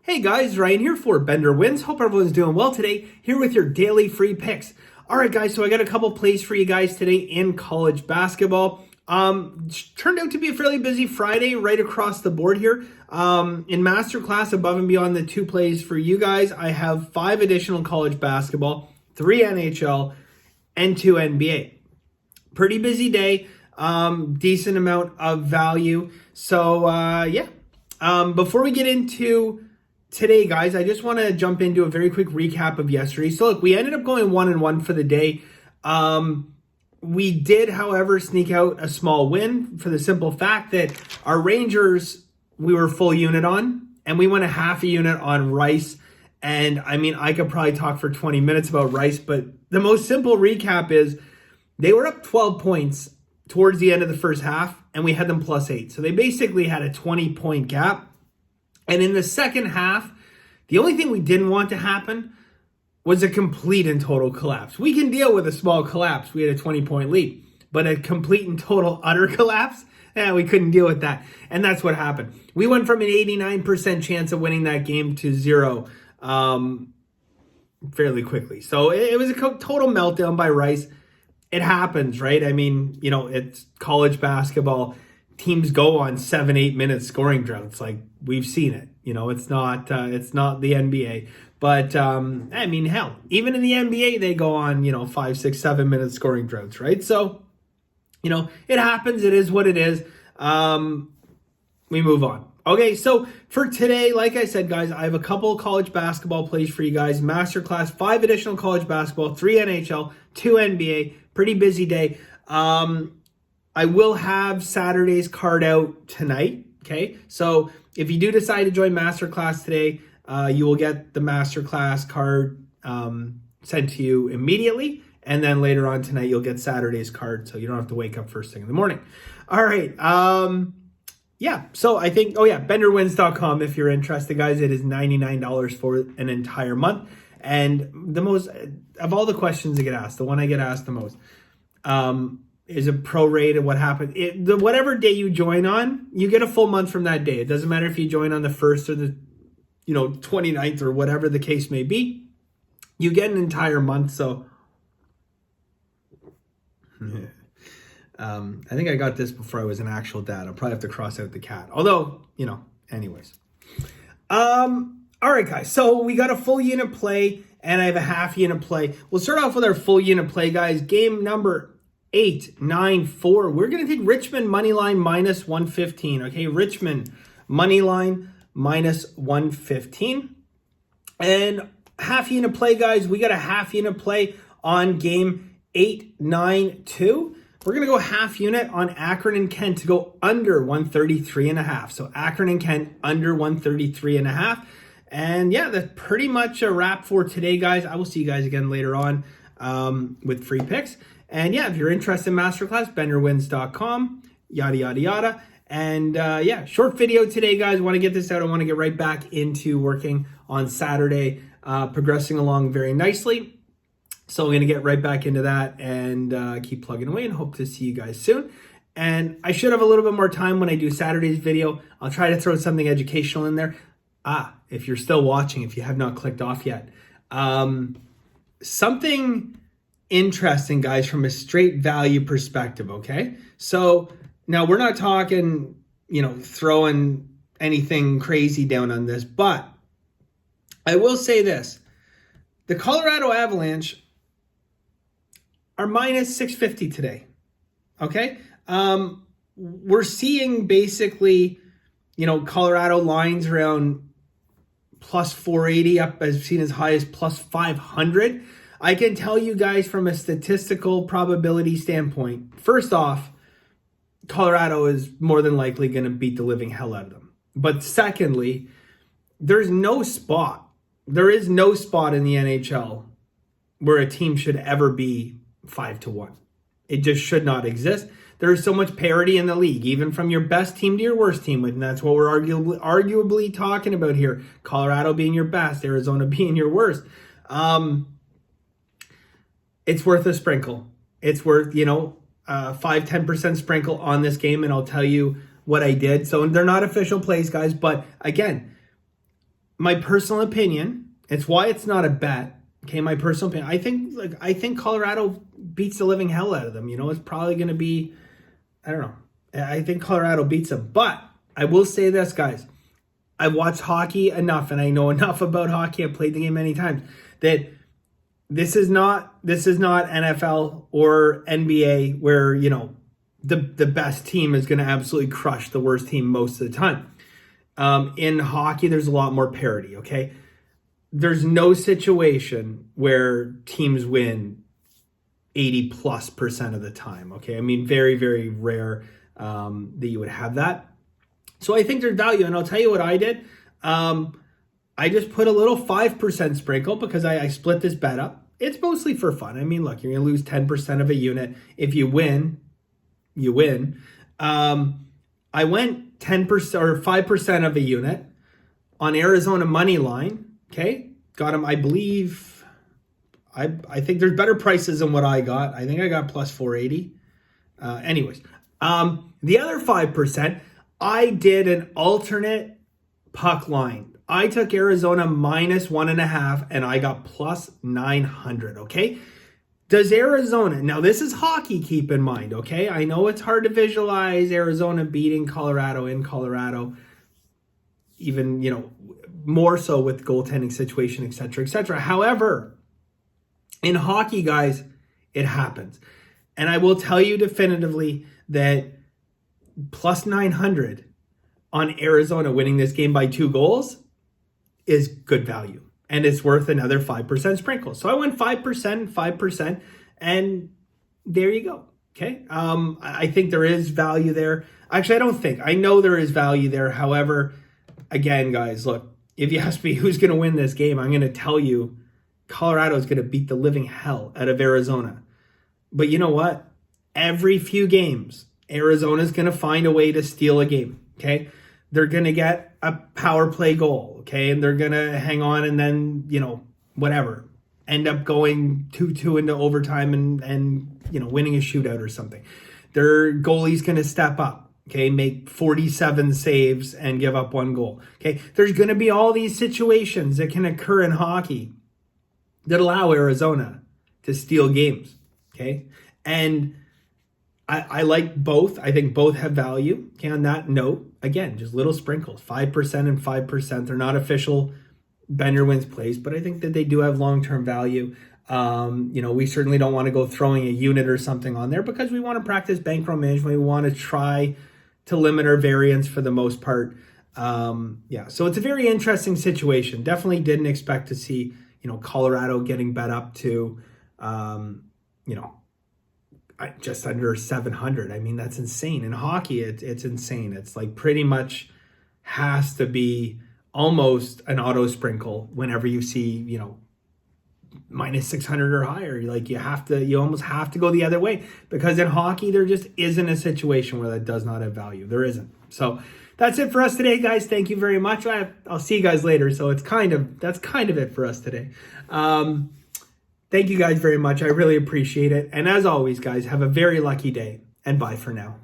Hey guys, Ryan here for Bender Wins. Hope everyone's doing well today. Here with your daily free picks. All right, guys, so I got a couple plays for you guys today in college basketball. Turned out to be a fairly busy Friday right across the board here. In Masterclass, above and beyond the 2 plays for you guys, I have 5 additional college basketball, 3 NHL, and 2 NBA. Pretty busy day, decent amount of value. So, before we get into today, guys, I just want to jump into a very quick recap of yesterday. So look, we ended up going 1-1 for the day. We did, however, sneak out a small win for the simple fact that our Rangers, we were full unit on, and we went a half a unit on Rice. And I mean, I could probably talk for 20 minutes about Rice, but the most simple recap is they were up 12 points towards the end of the first half, and we had them +8. So they basically had a 20-point gap. And in the second half, the only thing we didn't want to happen was a complete and total collapse. We can deal with a small collapse. We had a 20-point lead. But a complete and total utter collapse, we couldn't deal with that. And that's what happened. We went from an 89% chance of winning that game to 0 fairly quickly. So it was a total meltdown by Rice. It happens, right? I mean, it's college basketball. Teams go on 7-8 minute scoring droughts. Like, we've seen it. It's not the NBA. But I mean, hell, even in the NBA, they go on 5, 6, 7 minute scoring droughts, right? So it happens. It is what it is. We move on. Okay, so for today, like I said, guys, I have a couple college basketball plays for you guys. Masterclass, 5 additional college basketball, 3 NHL, 2 NBA. Pretty busy day. I will have Saturday's card out tonight, okay? So if you do decide to join Masterclass today, you will get the Masterclass card sent to you immediately. And then later on tonight, you'll get Saturday's card, so you don't have to wake up first thing in the morning. All right. So I think, benderwins.com if you're interested, guys. It is $99 for an entire month. And the most, of all the questions that get asked, the one I get asked the most, is it prorated? What happened? Whatever day you join on, you get a full month from that day. It doesn't matter if you join on the 1st or the 29th or whatever the case may be. You get an entire month. So I think I got this before I was an actual dad. I'll probably have to cross out the cat. Although, anyways. All right, guys. So we got a full unit play, and I have a half unit play. We'll start off with our full unit play, guys. Game number 8-9-4. We're going to take Richmond moneyline -115. Okay, Richmond moneyline -115. And half unit play, guys. We got a half unit play on game 8-9-2. We're going to go half unit on Akron and Kent to go under 133.5. So Akron and Kent under 133.5. And yeah, that's pretty much a wrap for today, guys. I will see you guys again later on with free picks. And yeah, if you're interested in Masterclass, benderwins.com, yada, yada, yada. And short video today, guys. I want to get this out. I want to get right back into working on Saturday, progressing along very nicely. So I'm going to get right back into that and keep plugging away and hope to see you guys soon. And I should have a little bit more time when I do Saturday's video. I'll try to throw something educational in there. If you're still watching, if you have not clicked off yet. Something interesting, guys, from a straight value perspective, okay? So now we're not talking, throwing anything crazy down on this, but I will say this. The Colorado Avalanche are -650 today, okay? We're seeing basically, Colorado lines around +480 up. I've seen as high as +500. I can tell you guys from a statistical probability standpoint, first off, Colorado is more than likely going to beat the living hell out of them. But secondly, there is no spot in the NHL where a team should ever be 5-1. It just should not exist. There is so much parity in the league, even from your best team to your worst team. And that's what we're arguably talking about here. Colorado being your best, Arizona being your worst. It's worth a sprinkle. It's worth, 5-10% sprinkle on this game, and I'll tell you what I did. So they're not official plays, guys. But again, my personal opinion, it's why it's not a bet. Okay, my personal opinion. I think Colorado beats the living hell out of them. It's probably going to be, I don't know. I think Colorado beats them. But I will say this, guys. I've watched hockey enough, and I know enough about hockey. I've played the game many times, that this is not NFL or NBA where, the best team is going to absolutely crush the worst team most of the time. In hockey, there's a lot more parity, okay? There's no situation where teams win 80+% of the time, okay? I mean, very, very rare that you would have that. So I think there's value, and I'll tell you what I did. I just put a little 5% sprinkle because I split this bet up. It's mostly for fun. I mean, look, you're going to lose 10% of a unit. If you win, you win. I went 10% or 5% of a unit on Arizona money line. Okay, got them. I believe. I think there's better prices than what I got. I think I got plus 480. Anyways, the other 5%, I did an alternate puck line. I took Arizona minus 1.5, and I got plus 900. Okay. Does Arizona, now this is hockey, keep in mind, okay? I know it's hard to visualize Arizona beating Colorado in Colorado, even, more so with goaltending situation, et cetera, et cetera. However, in hockey, guys, it happens. And I will tell you definitively that plus 900 on Arizona winning this game by 2 goals is good value. And it's worth another 5% sprinkle. So I went 5%, and there you go. Okay. I think there is value there. Actually, I don't think. I know there is value there. However, again, guys, look, if you ask me who's going to win this game, I'm going to tell you Colorado is going to beat the living hell out of Arizona. But you know what? Every few games, Arizona is going to find a way to steal a game. Okay. They're going to get a power play goal, okay? And they're going to hang on and then, whatever, end up going 2-2 into overtime and winning a shootout or something. Their goalie's going to step up, okay? Make 47 saves and give up 1 goal, okay? There's going to be all these situations that can occur in hockey that allow Arizona to steal games, okay? And I like both. I think both have value. Okay, on that note, again, just little sprinkles, 5% and 5%. They're not official bend your wins plays, but I think that they do have long-term value. We certainly don't want to go throwing a unit or something on there because we want to practice bankroll management. We want to try to limit our variance for the most part. So it's a very interesting situation. Definitely didn't expect to see, Colorado getting bet up to, just under 700. I mean, that's insane. In hockey, it's insane. It's like pretty much has to be almost an auto sprinkle whenever you see, minus 600 or higher. You almost have to go the other way because in hockey, there just isn't a situation where that does not have value. There isn't. So that's it for us today, guys. Thank you very much. I'll see you guys later. So that's kind of it for us today. Thank you guys very much. I really appreciate it. And as always, guys, have a very lucky day and bye for now.